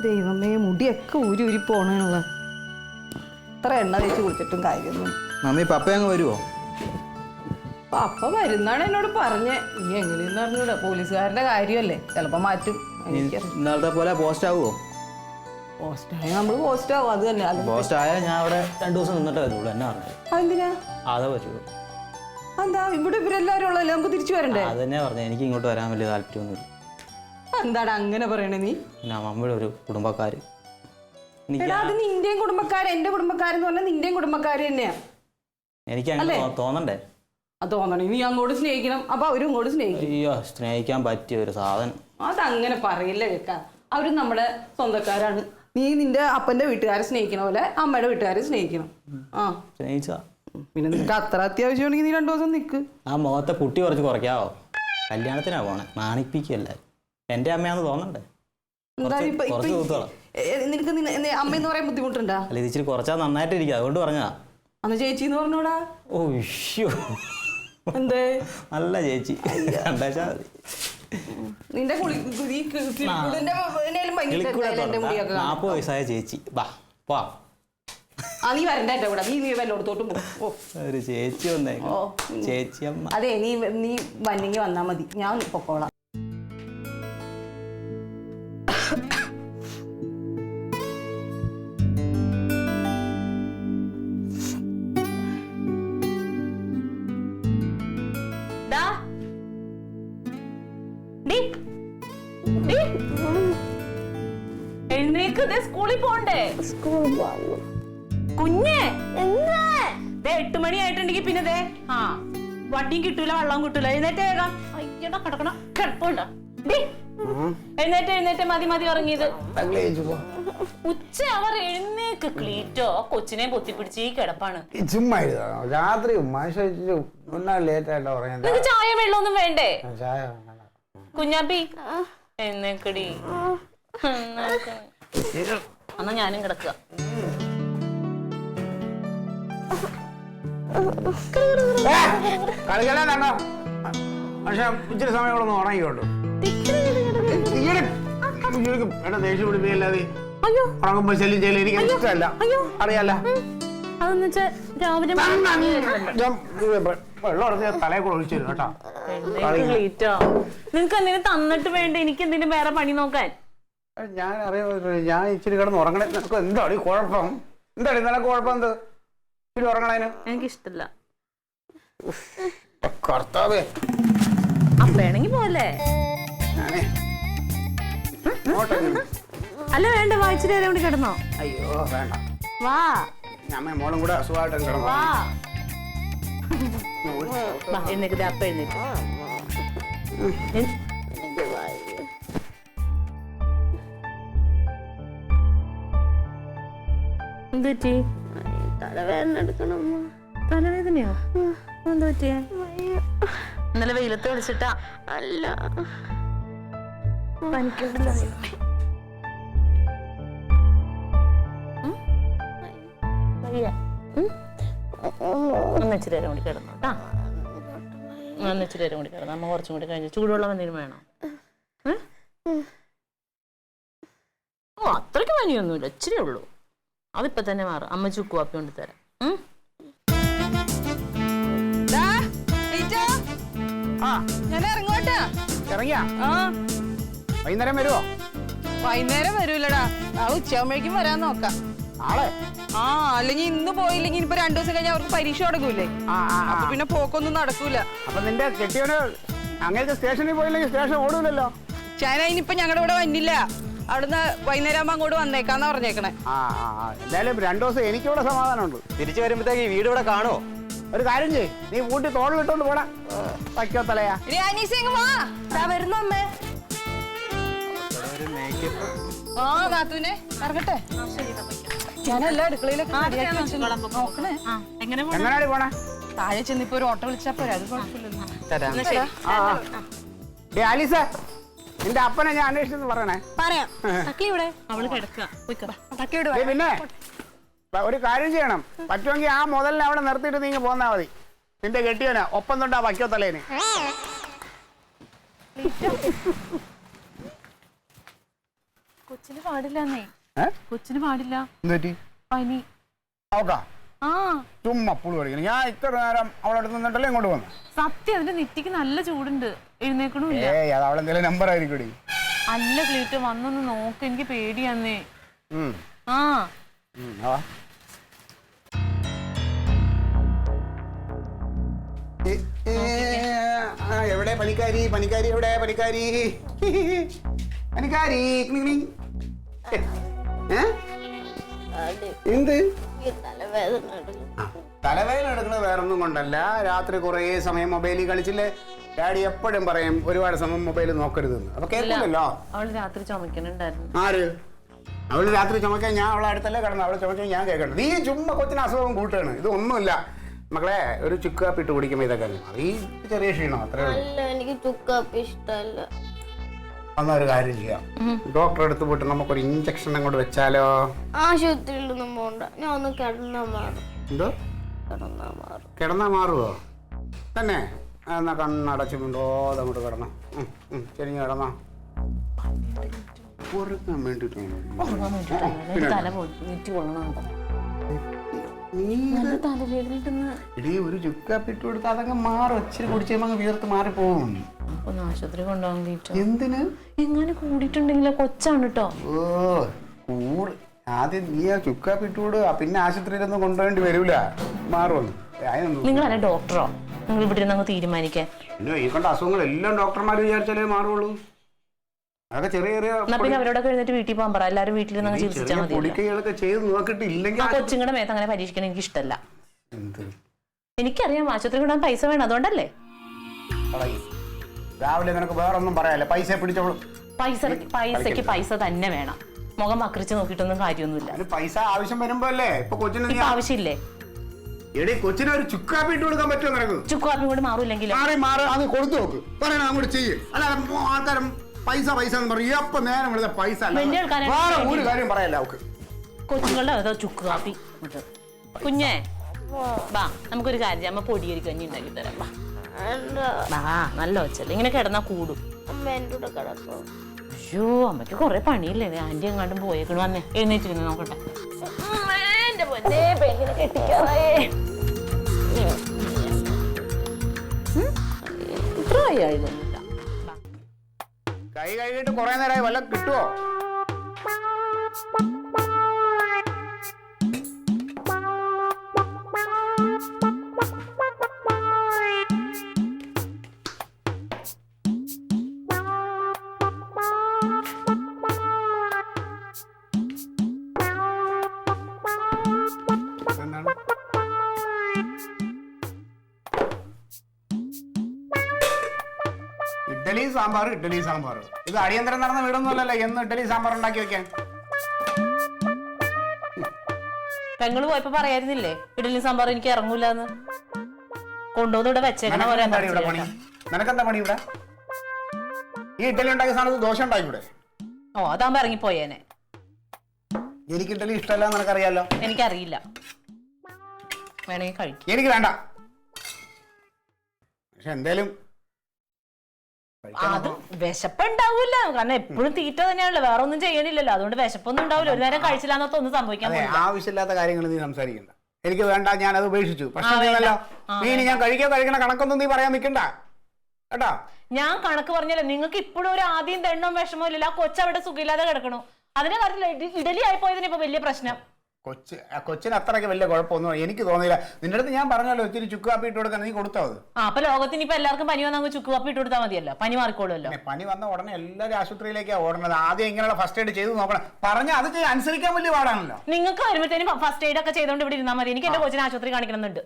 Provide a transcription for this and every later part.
ദൈവമേ മുടിയൊക്കെ ഊരി ഊരി പോണുള്ള ഇത്ര എണ്ണ തേച്ച് കുളിച്ചിട്ടും കാര്യമൊന്നും. മമ്മി പപ്പ അങ്ങ് വരുവോ? പപ്പ വരുന്നാണ് എന്നോട് പറഞ്ഞേ. ഇനി എങ്ങനെയെന്ന് അറിഞ്ഞൂടാ, പോലീസുകാരുടെ കാര്യമല്ലേ, ചിലപ്പോ മാറ്റും. ഇന്നലത്തെ പോലെ പോസ്റ്റ് ആവുമോ? പോസ്റ്റായ നമ്മള് പോസ്റ്റ് ആവും, അത് തന്നെ. പോസ്റ്റ് ആയാൽ ഞാൻ അവിടെ 2 ദിവസം നിന്നിട്ടേ വരുള്ളൂ. എന്നെ പറഞ്ഞു. അതെന്തിനാ? അതേ പറ്റുള്ളൂ. എന്താ ഇവിടെ ഇവരെല്ലാരും ഉള്ളല്ലേ, നമുക്ക് തിരിച്ചു വരണ്ടേ? അത് തന്നെ പറഞ്ഞു. എനിക്ക് ഇങ്ങോട്ട് വരാൻ വലിയ താല്പര്യമൊന്നുമില്ല. എന്താണ് അങ്ങനെ പറയണേ നീ? പിന്നെ മമ്മിയുടെ ഒരു കുടുംബക്കാര്. അത് നിന്റെയും കുടുംബക്കാര്, എന്റെ കുടുംബക്കാരെന്ന് പറഞ്ഞാൽ നിന്റെയും കുടുംബക്കാര് തന്നെയാ. എനിക്ക് അങ്ങനെ തോന്നണ്ടേ? അത് തോന്നണേ നീ അങ്ങോട്ട് സ്നേഹിക്കണം, അപ്പൊ അവരും ഇങ്ങോട്ട് സ്നേഹിക്കും. അയ്യോ, സ്നേഹിക്കാൻ പറ്റിയ ഒരു സാധനം. അതങ്ങനെ പറയില്ല കേൾക്കാം. അവരും നമ്മുടെ സ്വന്തക്കാരാണ്. നീ നിന്റെ അപ്പന്റെ വീട്ടുകാരെ സ്നേഹിക്കണ പോലെ അമ്മയുടെ വീട്ടുകാരെ സ്നേഹിക്കണം. ആ സ്നേഹിച്ചാ പിന്നെ നിനക്ക് അത്ര അത്യാവശ്യമാണെങ്കിൽ നീ 2 ദിവസം നിൽക്ക്. ആ മുഖത്തെ പുട്ടി കുറച്ച് കുറയ്ക്കാവോ? കല്യാണത്തിനാ പോണേ, നാണിപ്പിക്കല്ലേ. എന്റെ അമ്മയാന്ന് തോന്നണ്ടേ? നിനക്ക് അമ്മയെന്ന് പറയാൻ ബുദ്ധിമുട്ടുണ്ടാ? അല്ല, ഇത് ഇച്ചിരി കുറച്ചാ നന്നായിട്ടിരിക്കും, അതുകൊണ്ട് പറഞ്ഞാ. അന്ന് ചേച്ചി എന്ന് പറഞ്ഞോടാ. ഓ എന്തേ നല്ല ചേച്ചി കണ്ടാച്ചാ മതി. നിന്റെ 40 വയസ്സായ ചേച്ചി. വാ നീ വരണ്ട എന്റെ കൂടെ. നീ വല്ലോടത്തോട്ടും പോ. ഒരു ചേച്ചി വന്നേക്കും. ചേച്ചി അമ്മ. അതെ, നീ വന്നെങ്കിൽ വന്നാ മതി, ഞാൻ പൊക്കോളാം. സ്കൂളിൽ പോണ്ടേ? കുഞ്ഞേ, 8 മണിയായിട്ടുണ്ടെങ്കിൽ പിന്നെ വണ്ടിയും കിട്ടൂല, വെള്ളവും കിട്ടൂല. എഴുന്നേറ്റ് വേഗം. അയ്യടാ കിടക്കണം, കിടപ്പുണ്ടോ? എഴുന്നേറ്റ് മതി ഉറങ്ങിയത്. ഉച്ച അവർ എഴുന്നേക്ക് ക്ലീറ്റോ. കൊച്ചിനെ പൊത്തിപ്പിടിച്ച് ഈ കിടപ്പാണ്. രാത്രി നിനക്ക് ചായ വെള്ളമൊന്നും വേണ്ടേ? കുഞ്ഞാപ്പി എഴുന്നേക്കടി. എന്നാ ഞാനും കിടക്കുക. കളിക്കലാണോ? പക്ഷെ ഇച്ചിരി സമയം ഇവിടെ നിന്ന് ഉറങ്ങിക്കോട്ടു. ദേഷ്യം പിടിപ്പിക്കല്ലാതെ ഉറങ്ങുമ്പോ ശല്യം ചെയ്യല എനിക്ക് ഇഷ്ടമല്ല, അറിയാല. വെള്ളം ഉറങ്ങിയ തലയെ കൂടെ ഒഴിച്ചു തരും കേട്ടോ. നിനക്ക് എന്തിനു തന്നിട്ട് വേണ്ട എനിക്ക് എന്തിനു വേറെ പണി നോക്കാൻ? ഞാൻ അറിയാം, ഞാൻ ഇച്ചിരി കിടന്ന് ഉറങ്ങണേ. നിനക്ക് എന്താണ് ഈ കുഴപ്പം? എന്താണ് നിനക്ക് കുഴപ്പം? എന്ത് ഇച്ചിരി ഉറങ്ങണേന്? എനിക്കിഷ്ടല്ല. കർത്താവേ, അപ്പേണെങ്കി പോലെ. അല്ല വേണ്ട, വായിച്ചിട്ട് നേരം കൂടി കിടന്നോ? അയ്യോ വേണ്ട, വാ. ഞാൻ മോളും കൂടെ അസുഖമായിട്ട് കിടന്നു. എഴുന്നേക്ക്, അപ്പ എഴുന്നേക്ക്. എന്തുപറ്റി? തലവേദന എടുക്കണം. തലവേദനയോ? എന്താ പറ്റിയ? ഇന്നലെ വെയിലത്ത് വിളിച്ചിട്ടാ? അല്ല, പനിക്കണ്ടല്ലോ. ഒന്നിച്ചിരി നേരം കൂടി കിടന്നു കേട്ടാ. ഒന്നിച്ചിരി നേരം കൂടി കിടന്നു. അമ്മ കുറച്ചും കൂടി കഴിഞ്ഞു. ചൂടുവെള്ളം എന്തെങ്കിലും വേണോ? അത്രയ്ക്ക് പനിയൊന്നുമില്ല, ഇച്ചിരി ഉള്ളൂ. അതിപ്പോ തന്നെ മാറും. അമ്മ ചുക്ക് കാപ്പി കൊണ്ട് തരാം. ഞാൻ ഇറങ്ങോട്ടാ. ഇറങ്ങിയാ? വൈകുന്നേരം വരുവോ? വൈകുന്നേരം വരൂലടാ, നാളെ ഉച്ചയാകുമ്പോഴേക്കും വരാൻ നോക്കാം. നാളെ? അല്ലെങ്കിൽ ഇന്ന് പോയില്ലെങ്കിൽ ഇനിയിപ്പോ 2 ദിവസം കഴിഞ്ഞാൽ അവർക്ക് പരീക്ഷ തുടങ്ങൂലേ, അപ്പൊ പിന്നെ പോക്കൊന്നും നടക്കൂല. അപ്പൊ നിന്റെ കെട്ടിയവന് അങ്ങനെ സ്റ്റേഷനിൽ പോയില്ലെങ്കിൽ സ്റ്റേഷൻ ഓടൂലല്ലോ. ചായന ഇനിയിപ്പോ ഞങ്ങളുടെ ഇവിടെ വന്നില്ല, അവിടുന്ന് വൈകുന്നേരം ആകുമ്പോ അങ്ങോട്ട് വന്നേക്കാന്നാ പറഞ്ഞേക്കണേ. എന്തായാലും 2 ദിവസം എനിക്കിവിടെ സമാധാനമുണ്ട്. തിരിച്ചു വരുമ്പോഴത്തേക്ക് ഈ വീട് ഇവിടെ കാണുമോ? ഒരു കാര്യം ചെയ്യ്, നീ കൂട്ടി തോൾ വിട്ടോണ്ട് പോടാ. വയ്ക്കോ തലയാ വരുന്നമ്മേ. നാത്തൂനെ ഇറങ്ങട്ടെ. ഞാനെല്ലാം അടുക്കളയിലൊക്കെ നോക്കണേ. എങ്ങനെയാണ് പോണേ? താഴെ ചെന്നിപ്പോ ഒരു ഓട്ടോ വിളിച്ചാ പോരാ, അത് കുഴപ്പമില്ലല്ലോ. ആലീസ, നിന്റെ അപ്പനെ ഞാൻ അന്വേഷിച്ചെന്ന് പറയണേ. പറയാം. പിന്നെ ഒരു കാര്യം ചെയ്യണം, പറ്റുമെങ്കിൽ ആ മുതലിനെ അവിടെ നിർത്തിയിട്ട് നീങ്ങി പോന്നാ മതി. നിന്റെ കെട്ടിയവനാ ഒപ്പം തൊണ്ടാ വയ്ക്കോ തലേന്. കൊച്ചിന് പാടില്ലെന്നേ. ഏ? കൊച്ചിന് പാടില്ല. എന്തുപറ്റി? പനി. അവക്കാ ആ ചുമ്മാ പുളി പഠിക്കണം. ഞാൻ ഇത്ര നേരം അവളെ അടുത്ത് നിന്നിട്ടല്ലേ ഇങ്ങോട്ട് വന്നു. സത്യം, അതിന്റെ നെറ്റിക്ക് നല്ല ചൂടുണ്ട്. എഴുന്നേക്കണില്ല. അത് അവളെന്തെങ്കിലും നമ്പർ ആയിരിക്കും. അല്ല ക്ലീറ്റോ, വന്നൊന്ന് നോക്ക്, എനിക്ക് പേടിയാന്നേ. ആ എവിടെ പണിക്കാരി? പണിക്കാരി എവിടെ? പണിക്കാരി പണിക്കാരി എന്ത് തലവേദന എടുക്കണം. തലവേദന എടുക്കുന്നത് വേറൊന്നും കൊണ്ടല്ല. രാത്രി കുറേ സമയം മൊബൈലിൽ കളിച്ചില്ലേ? ഡാഡി എപ്പോഴും പറയും ഒരുപാട് സമയം മൊബൈൽ നോക്കരുതെന്ന്. അപ്പൊ കേൾക്കില്ലല്ലോ. അവള് രാത്രി ചുമക്കണുണ്ടായിരുന്നു. ആര്? അവള് രാത്രി ചുമക്കാൻ ഞാൻ അവളെ അടുത്തല്ലേ കിടന്നു. അവളെ ചുമക്കാൻ ഞാൻ കേൾക്കണം. നീ ചുമ്മാ കൊച്ചിന് അസുഖം കൂട്ടുകയാണ്. ഇതൊന്നുമില്ല മക്കളെ. ഒരു ചുക്കാപ്പിട്ട് കുടിക്കുമ്പോ ഇതൊക്കെ ഈ ചെറിയ ക്ഷീണം അത്രേ ഉള്ളൂ. അല്ല, എനിക്ക് ചുക്കാപ്പി ഇഷ്ടമല്ല. എന്നൊരു കാര്യം ചെയ്യാം, ഡോക്ടറെ അടുത്ത് പോയിട്ട് നമുക്കൊരു ഇഞ്ചക്ഷൻ അങ്ങോട്ട് വെച്ചാലോ? ആശുപത്രിയിലൊന്നും പോണ്ട, ഞാൻ ഒന്ന് കിടന്നാ മാറും. എന്തോ? കിടന്നാ മാറും. കിടന്നാ മാറുമോ തന്നെ? എന്നാ കണ്ണടച്ച് അങ്ങോട്ട് കിടന്നോ. ചെരിഞ്ഞ് കിടന്നോ. ഉറങ്ങാൻ വേണ്ടിട്ട് തല നെറ്റി കൊള്ളണുണ്ടോ? ഇടീ ഒരു ചുക്കാപ്പിട്ട് കൊടുത്ത് അതങ്ങ് മാറും. ഇച്ചിരി കുടിച്ചുമ്പോ അങ്ങ് വീർത്ത് മാറിപ്പോവും. ഒന്ന് ആശുപത്രി കൊണ്ടുപോകാൻ. എന്തിന്? എങ്ങനെ കൂടിയിട്ടുണ്ടെങ്കിലോ? കൊച്ചാണ് കേട്ടോ. ഓ കൂട്. ആദ്യം നീ ആ ചുക്കാപ്പിട്ട് കൊടു, പിന്നെ ആശുപത്രിയിലൊന്നും കൊണ്ടുപോകേണ്ടി വരൂല. മാറുമെന്ന് നിങ്ങൾ അല്ലെ ഡോക്ടറോ? നിങ്ങൾ ഇവിടെ ഇരുന്ന് അങ്ങ് തീരുമാനിക്കാൻ. പിന്നെ ഈ കണ്ട അസുഖങ്ങളെല്ലാം ഡോക്ടർമാർ വിചാരിച്ചാലേ മാറുള്ളൂ. അതൊക്കെ ചെറിയ ചെറിയ പിന്നെ അവരോടൊക്കെ എഴുന്നേറ്റ് വീട്ടിൽ പോകാൻ പറ. എല്ലാവരും വീട്ടിൽ നിന്ന് ചികിത്സിച്ചാൽ മതി. പൊടിക്കൈകളൊക്കെ ചെയ്ത് നോക്കിട്ട് ഇല്ലെങ്കിൽ ആ കൊച്ചുങ്ങളുടെ മേത്ത് അങ്ങനെ പരീക്ഷിക്കാൻ എനിക്ക് ഇഷ്ടമല്ല. എനിക്കറിയാം ആശുപത്രി കൊണ്ടാൻ പൈസ വേണം, അതുകൊണ്ടല്ലേ. രാവിലെ നിനക്ക് വേറൊന്നും പറയാല്ലേ? പൈസ പിടിച്ചോളൂ. പൈസക്ക് പൈസ തന്നെ വേണം. മുഖം വക്രിച്ച് നോക്കിയിട്ടൊന്നും കാര്യമൊന്നുമില്ല. പൈസ ആവശ്യം വരുമ്പോ അല്ലേ. ഇപ്പൊ കൊച്ചിന് ആവശ്യമില്ലേ? എടീ കൊച്ചിന് ഒരു ചുക്കാപ്പി ഇട്ട് കൊടുക്കാൻ പറ്റുമോ നിനക്ക്? ചുക്കാപ്പി കൊണ്ട് മാറൂല്ലെങ്കിൽ അത് കൊടുത്തു നോക്ക്. പറയണ അങ്ങോട്ട് ചെയ്യും. അല്ലാതെ ആൾക്കാരും പൈസ പൈസ എന്ന് പറയും. എപ്പോ നേരം വിളിച്ച പൈസ ഒരു കാര്യം പറയല്ല അവക്ക്. കൊച്ചുങ്ങളുടെ അതോ ചുക്ക് കാപ്പി. കുഞ്ഞേ വാ, നമുക്കൊരു കാര്യം ചെയ്യാം. അമ്മ പൊടിയരി കഞ്ഞി ഉണ്ടാക്കി തരാം. വാ, നല്ല വെച്ചല്ലേ. ഇങ്ങനെ കിടന്നാ കൂടും. അയ്യോ, അമ്മയ്ക്ക് കൊറേ പണിയില്ലേ. ആന്റി എങ്ങാണ്ടും പോയേക്കണ്. വന്നേ, എഴുന്നേറ്റിരുന്ന് നോക്കട്ടെ. എന്റെ പൊന്നേ, പെണ്ണിനെ കെട്ടിക്കാറേ. ഇത്ര വയ്യായതൊന്നുമില്ല. കൈ കഴുകിട്ട് കുറെ നേരമായി. വല്ല കിട്ടുവോ? ഇഡ്ഡലി സാമ്പാർ, ഇഡ്ഡലി സാമ്പാർ. ഇത് അടിയന്തരം നടന്ന വീടൊന്നുമല്ലല്ലോ എന്ന് ഇഡ്ഡലി സാമ്പാർ ഉണ്ടാക്കി വെക്കാൻ. പെങ്ങള് പോയപ്പോ പറയായിരുന്നില്ലേ ഇഡലി സാമ്പാർ എനിക്ക് ഇറങ്ങൂലെന്ന്? കൊണ്ടുവന്ന് ഇവിടെ വെച്ചേക്കണ പോലെ. നിനക്കെന്താ പണി ഇവിടെ? ഈ ഇഡ്ഡലി ഉണ്ടാക്കിയ സാധനത്ത് ദോശ ഉണ്ടാക്കിക്കൂടെ? ഓ, അതാകുമ്പോ ഇറങ്ങിപ്പോയേനെ. എനിക്ക് ഇഡ്ഡലി ഇഷ്ടമല്ല നിനക്കറിയാലോ. എനിക്കറിയില്ല, വേണമെങ്കിൽ കഴിക്കും. എനിക്ക് വേണ്ട. പക്ഷെ എന്തേലും അത് വിശപ്പുണ്ടാവൂല. കാരണം എപ്പോഴും തീറ്റ തന്നെയാണല്ലോ, വേറെ ഒന്നും ചെയ്യണില്ലല്ലോ. അതുകൊണ്ട് വിശപ്പൊന്നും ഉണ്ടാവില്ല. ഒരു നേരം കഴിച്ചില്ലാന്നൊക്കെ ഒന്നും സംഭവിക്കാൻ പറ്റില്ല. ആവശ്യമില്ലാത്ത കാര്യങ്ങൾ നീ സംസാരിക്കണ്ട. എനിക്ക് വേണ്ട, ഞാൻ അത് ഉപേക്ഷിച്ചു. പ്രശ്നമല്ലോ. നീ ഞാൻ കഴിക്കണ കണക്കൊന്നും നീ പറയാൻ നിൽക്കണ്ട കേട്ടാ. ഞാൻ കണക്ക് പറഞ്ഞല്ലോ. നിങ്ങൾക്ക് ഇപ്പോഴും ഒരു ആദ്യം തെണ്ണവും വിഷമവും ഇല്ലല്ലോ. ആ കൊച്ചവിടെ സുഖമില്ലാതെ കിടക്കണു. അതിനെ കാര്യത്തില്ല. ഇഡലി ആയിപ്പോയതിന് ഇപ്പൊ വലിയ പ്രശ്നം. കൊച്ചിന് അത്രയ്ക്ക് വലിയ കുഴപ്പമൊന്നും എനിക്ക് തോന്നിയില്ല. നിന്റെ അടുത്ത് ഞാൻ പറഞ്ഞല്ലോ ഒത്തിരി ചുക്ക് കാപ്പി ഇട്ട് കൊടുക്കാൻ. നീ കൊടുത്തോ അത്? അപ്പൊ ലോകത്തിന് ഇപ്പൊ എല്ലാവർക്കും പനി വന്നാൽ ചുക്ക് കാപ്പി ഇട്ട് കൊടുത്താൽ മതിയല്ലോ, പനി മാറിക്കോളുമല്ലോ. പനി വന്ന ഉടനെ എല്ലാവരും ആശുപത്രിയിലേക്കാണ് ഓടണത്. ആദ്യം ഇങ്ങനെയുള്ള ഫസ്റ്റ് എയ്ഡ് ചെയ്ത് നോക്കണം. പറഞ്ഞ അത് അനുസരിക്കാൻ വലിയ പാടാണല്ലോ. നിങ്ങൾക്ക് വരുമ്പോഴത്തേനും ഫസ്റ്റ് എയ്ഡ് ഒക്കെ ചെയ്തോണ്ട് ഇവിടെ ഇരുന്നാൽ മതി. എനിക്ക് എന്റെ കൊച്ചിനെ ആശുപത്രി കാണിക്കണമെന്നുണ്ട്.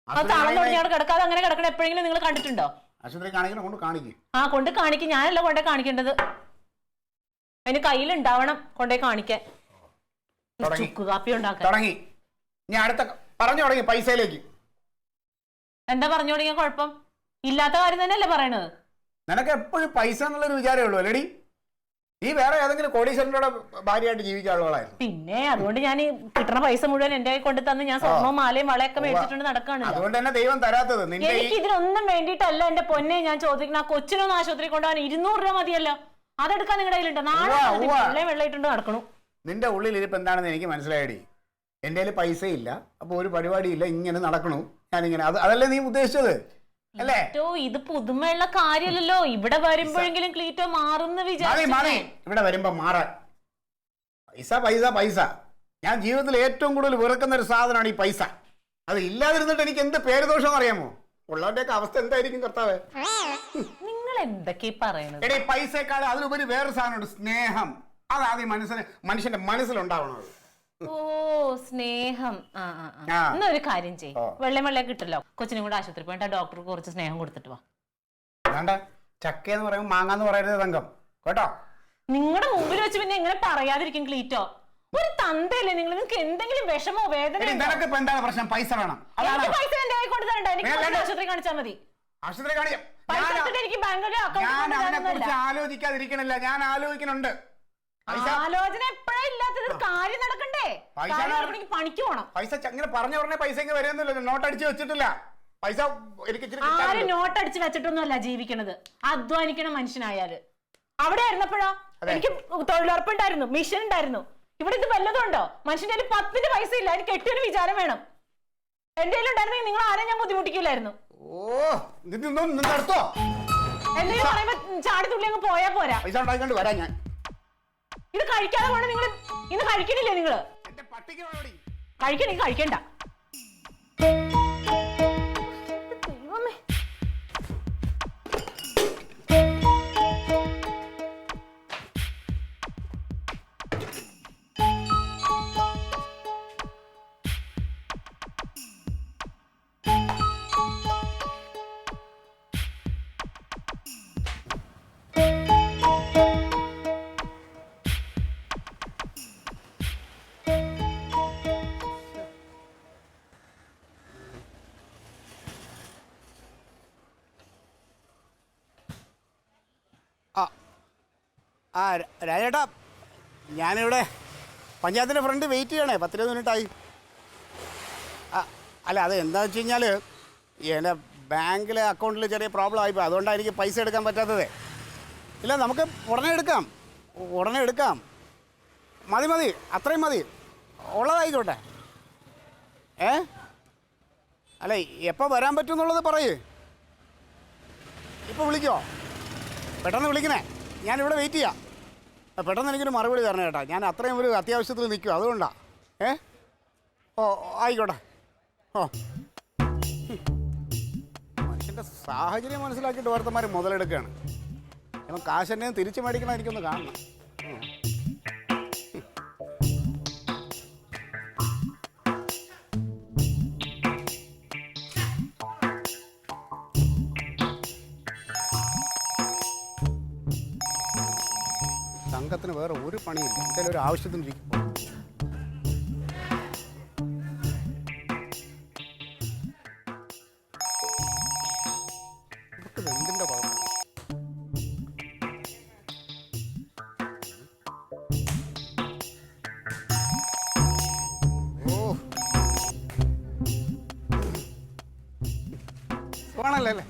ആ താളം തൊട്ട് ഞാൻ കിടക്കാതെ അങ്ങനെ കിടക്കണം എപ്പോഴെങ്കിലും നിങ്ങൾ കണ്ടിട്ടുണ്ടോ? ആശുപത്രി കാണിക്കണം, കൊണ്ട് കാണിക്കും. കൊണ്ട് കാണിക്കും. ഞാനല്ല കൊണ്ടേ കാണിക്കേണ്ടത്. അതിന് കയ്യിലുണ്ടാവണം കൊണ്ടേ കാണിക്കാൻ. ചുക്ക് കാപ്പി ഉണ്ടാക്കാൻ തുടങ്ങി. ഞാൻ അടുത്ത പറഞ്ഞു തുടങ്ങി പൈസയിലേക്ക്. എന്താ പറഞ്ഞു തുടങ്ങിയ കുഴപ്പം? ഇല്ലാത്ത കാര്യം തന്നെയല്ലേ പറയണത്. നിനക്ക് എപ്പോഴും പൈസ എന്നുള്ളൊരു വിചാരമേ ഉള്ളൂ അല്ലേടി? നീ വേറെ ഏതെങ്കിലും കോടീശ്വരനോടെ ഭാര്യയായിട്ട് ജീവിച്ച ആളുകളായിരുന്നു. പിന്നെ അതുകൊണ്ട് ഞാൻ കിട്ടണ പൈസ മുഴുവൻ എന്റെ കൊണ്ട് തന്ന് ഞാൻ സ്വർണ്ണവും മാലയും വളയൊക്കെ മേടിച്ചിട്ടുണ്ട് നടക്കാണ്. അതുകൊണ്ട് തന്നെ ദൈവം തരാത്തത്. എനിക്ക് ഇതിനൊന്നും വേണ്ടിയിട്ടല്ല എന്റെ പൊന്നെ ഞാൻ ചോദിക്കുന്ന. ആ കൊച്ചിനൊന്നും ആശുപത്രി കൊണ്ടുപോകാൻ 200 രൂപ മതിയല്ലോ. അതെടുക്കാൻ നിങ്ങളുടെ കയ്യിലുണ്ട്. നാളെ വെള്ളയിട്ടുണ്ട് നടക്കണു. നിന്റെ ഉള്ളിൽ ഇരിപ്പ് എന്താണെന്ന് എനിക്ക് മനസ്സിലായടി. എൻ്റെ കയ്യിൽ പൈസ ഇല്ല, അപ്പൊ ഒരു പരിപാടിയില്ല, ഇങ്ങനെ നടക്കണു ഞാനിങ്ങനെ. അതല്ലേ നീ ഉദ്ദേശിച്ചത് അല്ലേ? ഇത് പുതുമയുള്ള കാര്യമല്ലല്ലോ. ഇവിടെ വരുമ്പോഴെങ്കിലും ക്ലീറ്റോ മാറുന്ന വിചാരിച്ചു. ഇവിടെ വരുമ്പോ മാറാൻ പൈസ പൈസ പൈസ. ഞാൻ ജീവിതത്തിൽ ഏറ്റവും കൂടുതൽ വെറുക്കുന്ന ഒരു സാധനമാണ് ഈ പൈസ. അത് ഇല്ലാതിരുന്നിട്ട് എനിക്ക് എന്ത് പേരുദോഷം അറിയാമോ? ഉള്ളവരുടെയൊക്കെ അവസ്ഥ എന്തായിരിക്കും കർത്താവേ? നിങ്ങൾ എന്തൊക്കെയാ പറയണത്? എടേ, പൈസക്കാൾ അതിലുപരി വേറൊരു സാധനമുണ്ട്, സ്നേഹം. അതാദ്യം മനുഷ്യന്റെ മനസ്സിലുണ്ടാവണം. ഓ, സ്നേഹം. എന്നൊരു കാര്യം ചെയ്യും, വെള്ളം കിട്ടല്ലോ. കൊച്ചിനും കൂടെ ആശുപത്രി പോയിട്ട് ഡോക്ടർക്ക് കുറച്ച് സ്നേഹം കൊടുത്തിട്ട് വാ. വേണ്ട, ചക്കയെന്ന് പറയുമ്പോൾ മാങ്ങാന്ന് പറയരുത് തങ്കം, കേട്ടോ? നിങ്ങളുടെ മുമ്പിൽ വെച്ച് പിന്നെ എങ്ങനെ പറയാതിരിക്കും ക്ലീറ്റോ? ഒരു തന്തയല്ലേ നിങ്ങൾ? നിങ്ങൾക്ക് എന്തെങ്കിലും വിഷമോ വേദന? എന്താണ് പ്രശ്നം? പൈസ വേണം. പൈസ എന്റെ കൈ കൊണ്ട് തരണ്ട. എനിക്ക് ആശുപത്രി കാണിച്ചാൽ മതി. ആശുപത്രി കാണിക്കാം. എനിക്ക് ബാങ്കിലെ ഞാൻ അതിനെ കുറിച്ച് ആലോചിക്കാതിരിക്കണില്ല, ഞാൻ ആലോചിക്കുന്നുണ്ട്. ആലോചന എപ്പോഴാ ഇല്ലാത്തത്? കാര്യം നടക്കണ്ടേ? പണിക്ക് പോണം. പൈസ ഇങ്ങനെ പറഞ്ഞ ഉടനെ പൈസ ഇങ്ങനെ വരുന്നില്ലല്ലോ. നോട്ട് അടിച്ച് വെച്ചിട്ടില്ല പൈസ. ആരും നോട്ട് അടിച്ച് വെച്ചിട്ടൊന്നുമല്ല ജീവിക്കണത്. അധ്വാനിക്കണ മനുഷ്യനായാല്. അവിടെ ആയിരുന്നപ്പോഴോ എനിക്ക് തൊഴിലുറപ്പുണ്ടായിരുന്നു, മിഷൻ ഉണ്ടായിരുന്നു. ഇവിടെ ഇത് വല്ലതും ഉണ്ടോ? മനുഷ്യന്റെ കയ്യിൽ 10 പൈസ ഇല്ല, എനിക്ക് കെട്ടിയൊരു വിചാരം വേണം. എന്റെ കയ്യിലുണ്ടായിരുന്നെങ്കിൽ നിങ്ങൾ ആരെയും ഞാൻ ബുദ്ധിമുട്ടിക്കില്ലായിരുന്നു. എന്തെങ്കിലും പറയുമ്പോ ചാടി തുള്ളി അങ്ങ് പോയാ പോരാ. ഇത് കഴിക്കാതെ കൊണ്ട് നിങ്ങൾ ഇന്ന് കഴിക്കണില്ലേ? നിങ്ങള് കഴിക്കണേ, കഴിക്കണ്ട. ദൈവമേ, രാജേട്ടാ, ഞാനിവിടെ പഞ്ചായത്തിൻ്റെ ഫ്രണ്ട് വെയിറ്റ് ചെയ്യണേ. 10-20 മിനിറ്റായി. അല്ല, അത് എന്താണെന്ന് വെച്ച് കഴിഞ്ഞാൽ എൻ്റെ ബാങ്കിലെ അക്കൗണ്ടിൽ ചെറിയ പ്രോബ്ലം ആയിപ്പോൾ, അതുകൊണ്ടാണ് എനിക്ക് പൈസ എടുക്കാൻ പറ്റാത്തത്. ഇല്ല, നമുക്ക് ഉടനെ എടുക്കാം. മതി, അത്രയും മതി, ഉള്ളതായിക്കോട്ടെ. അല്ല, എപ്പോൾ വരാൻ പറ്റും എന്നുള്ളത് പറയേ. ഇപ്പോൾ വിളിക്കോ? പെട്ടെന്ന് വിളിക്കണേ, ഞാനിവിടെ വെയിറ്റ് ചെയ്യാം. പെട്ടെന്ന് എനിക്കൊരു മറുപടി തരണം കേട്ടോ. ഞാൻ അത്രയും ഒരു അത്യാവശ്യത്തിൽ നിൽക്കും, അതുകൊണ്ടാണ്. ഓ, ആയിക്കോട്ടെ. മനുഷ്യൻ്റെ സാഹചര്യം മനസ്സിലാക്കിയിട്ട് ഓരോരുത്തന്മാർ മുതലെടുക്കുകയാണ്. അപ്പം കാശ് എന്നെ തിരിച്ചു മേടിക്കണം, എനിക്കൊന്ന് കാണണം. സംഘത്തിന് വേറെ ഒരു പണിയില്ല, എന്തെങ്കിലും ഒരു ആവശ്യത്തിന് ഇരിക്കും. ഇതൊക്കെ എന്തിൻ്റെ കുഴപ്പം? ഓ, വേണല്ലേ അല്ലേ?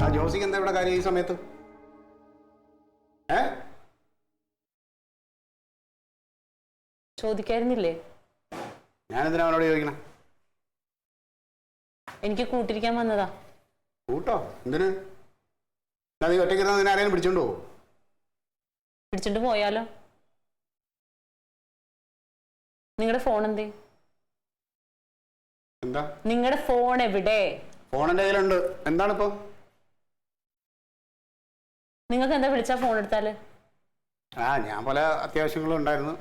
ആ ജോസിക്ക് എന്താ ഇവിടെ കാര്യം ഈ സമയത്ത്? ഏ ചോദിക്കായിരുന്നില്ലേ? ഞാനെന്തിനാ അവനോട് ചോദിക്കണം? എനിക്ക് കൂട്ടിരിക്കാൻ വന്നതാ. കൂട്ടോ? എന്തിന്? നീ ഒറ്റയ്ക്ക് നിന്നെ ആരെയും പിടിച്ചോണ്ട് പോകും? പിടിച്ചിട്ട് പോയാലോ? നിങ്ങളുടെ ഫോൺ എന്തേ? എന്താ? നിങ്ങളുടെ ഫോൺ എവിടെ? ഫോൺ എൻ്റെ കയ്യിലുണ്ട്. എന്താണിപ്പോ? നിങ്ങൾക്ക് എന്താ വിളിച്ചാ ഫോൺ എടുത്താല്? ഞാൻ പല അത്യാവശ്യങ്ങളും ഉണ്ടായിരുന്നു,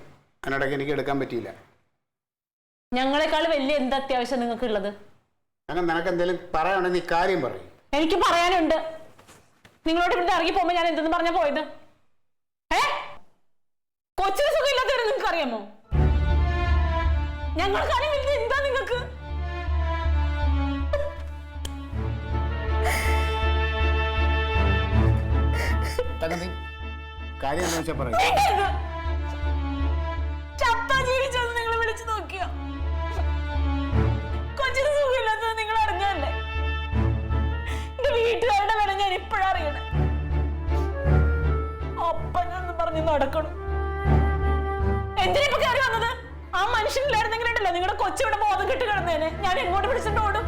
അതിനിടയ്ക്ക് എനിക്ക് എടുക്കാൻ പറ്റിയില്ല. ഞങ്ങളെക്കാൾ വലിയ എന്ത് അത്യാവശ്യം നിങ്ങൾക്ക് ഉള്ളത്? നിനക്ക് എന്തെങ്കിലും പറയാനുണ്ടെങ്കിൽ നീ കാര്യം പറയും. എനിക്ക് പറയാനുണ്ട്. നിങ്ങളോട് ഇവിടെ ഇറങ്ങി പോകുമ്പോ ഞാൻ എന്തെന്ന് പറഞ്ഞാ പോയത്? കൊച്ചിന് സുഖമില്ലാത്തവരെ നിങ്ങൾക്ക് അറിയാമോ? ഞങ്ങൾക്കാണെങ്കിൽ വലുത് എന്താ നിങ്ങൾക്ക്? കാര്യം എന്താ വെച്ചാൽ പറയും. ചത്ത ജീവിച്ചത് നിങ്ങൾ വിളിച്ചു നോക്കിയോ? കൊച്ചിന് സുഖമില്ലാത്തത് നിങ്ങൾ അറിഞ്ഞല്ലേ? എന്റെ വീട്ടുകാരുടെ വില ഞാൻ ഇപ്പോഴറിയണേ. ഒപ്പഞ്ഞെന്ന് പറഞ്ഞ് നടക്കണം. എന്തിനാ ഇപ്പൊ കയറി വന്നത്? ആ മനുഷ്യനില്ലായിരുന്നെങ്കിലുണ്ടല്ലോ നിങ്ങളുടെ കൊച്ചിവിടെ ബോധം കെട്ട് കിടന്നേനെ. ഞാൻ എങ്ങോട്ട് പിടിച്ചിട്ട് ഓടും?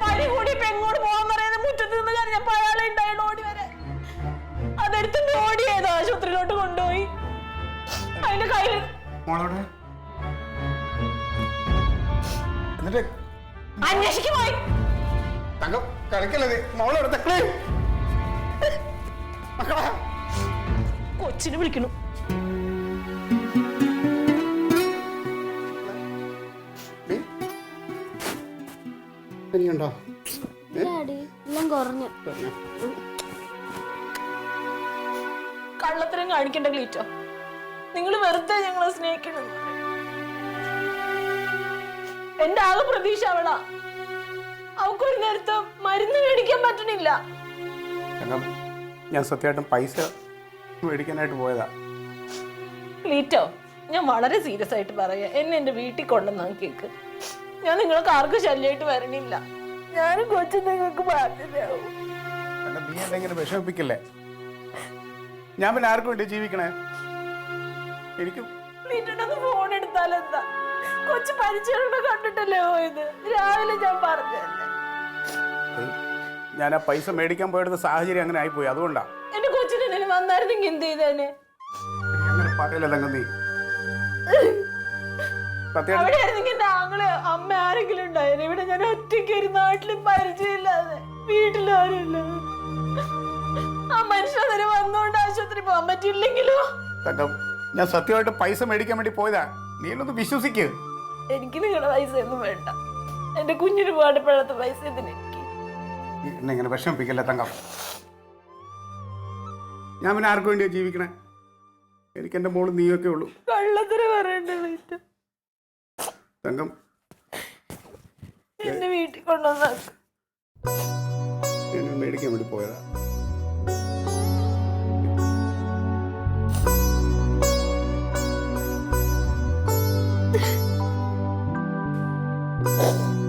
പനി കൂടി ഇപ്പൊ എങ്ങോട്ട് പോകാന്ന് പറയുന്നത് മുറ്റത്ത് നിന്ന് കഴിഞ്ഞപ്പോ അയാളെ ഉണ്ടായിട്ട് ഓടി വരെ അതെടുത്തിട്ട് ഓടിയത് ആശുപത്രിയിലോട്ട് കൊണ്ടുപോയി. അതിന്റെ കയ്യിൽ അന്വേഷിക്കുമായി കൊച്ചിന് വിളിക്കണു. പനിയുണ്ടോ? എല്ലാം കുറഞ്ഞു. കള്ളത്തരം കാണിക്കേണ്ട ക്ലീറ്റോ. നിങ്ങൾ വെറുതെ ഞങ്ങളെ സ്നേഹിക്കണം. എന്റെ ആകെ പ്രതീക്ഷ അവളാ. അവക്കൊരു നേരത്തെ മരുന്ന് മേടിക്കാൻ പറ്റണില്ല. ഞാൻ സത്യമായിട്ടും പൈസ മേടിക്കാനായിട്ട് പോയതാ. ക്ലീറ്റോ, ഞാൻ വളരെ സീരിയസ് ആയിട്ട് പറയാ. എന്നെ എന്റെ വീട്ടിൽ കൊണ്ടുവന്നാക്കിയേക്ക്. ഞാൻ നിങ്ങൾക്ക് ആർക്കും ശല്യമായിട്ട് വരണില്ല. ഞാനും കൊച്ചു നിങ്ങൾക്ക് ബാധ്യതയാവും. നീ എന്തെങ്കിലും വിഷമിപ്പിക്കല്ലേ? ഞാൻ പിന്നെ ആർക്കും വേണ്ടി ജീവിക്കണേ? എനിക്ക് ഫോൺ എടുത്താലെന്താ? കൊച്ചു പരിചയം കണ്ടിട്ടല്ലേ പോയത്? രാവിലെ ഞാൻ പറഞ്ഞല്ലേ. ഞാൻ ആ പൈസ മേടിക്കാൻ പോയത് സാഹചര്യം അങ്ങനെ ആയിപ്പോയി, അതുകൊണ്ടാ. എന്റെ കൊച്ചിനെ വന്നായിരുന്നെങ്കിൽ എന്ത് ചെയ്തേനെ? അങ്ങനെ പറയല്ലേ തങ്കി. അവിടെ ആയിരുന്നെങ്കിൽ എന്റെ ആങ്ങള് അമ്മ ആരെങ്കിലും ഉണ്ടായിരുന്നു. ഇവിടെ ഞാൻ ഒറ്റയ്ക്ക് ഒരു നാട്ടിലും പരിചയമില്ലാതെ വീട്ടിലാരുമില്ല. ആ മനുഷ്യനെ വന്നോണ്ട് ആശുപത്രി പോകാൻ പറ്റില്ലെങ്കിലോ? ഞാൻ സത്യമായിട്ട് പൈസ മേടിക്കാൻ വേണ്ടി പോയതാ. നീ എന്നൊന്ന് വിശ്വസിക്ക്. എനിക്ക് നിങ്ങളുടെ പൈസ ഒന്നും വേണ്ട. എന്റെ കുഞ്ഞിന് പാടപ്പെടാത്ത പൈസ ഇതിനെനിക്ക്. എന്നെ ഇങ്ങനെ വിഷമിപ്പിക്കല്ലേ തങ്കം. ഞാൻ പിന്നെ ആർക്കും വേണ്ടിയാ ജീവിക്കണേ? എനിക്ക് എന്റെ മോള് നീയൊക്കെ ഉള്ളൂ. കള്ളത്തിന് പറയണ്ട തങ്കം. എന്നെ വീട്ടിൽ കൊണ്ടുവന്നാക്ക്. ഞാൻ മേടിക്കാൻ വേണ്ടി പോയതാ. Oh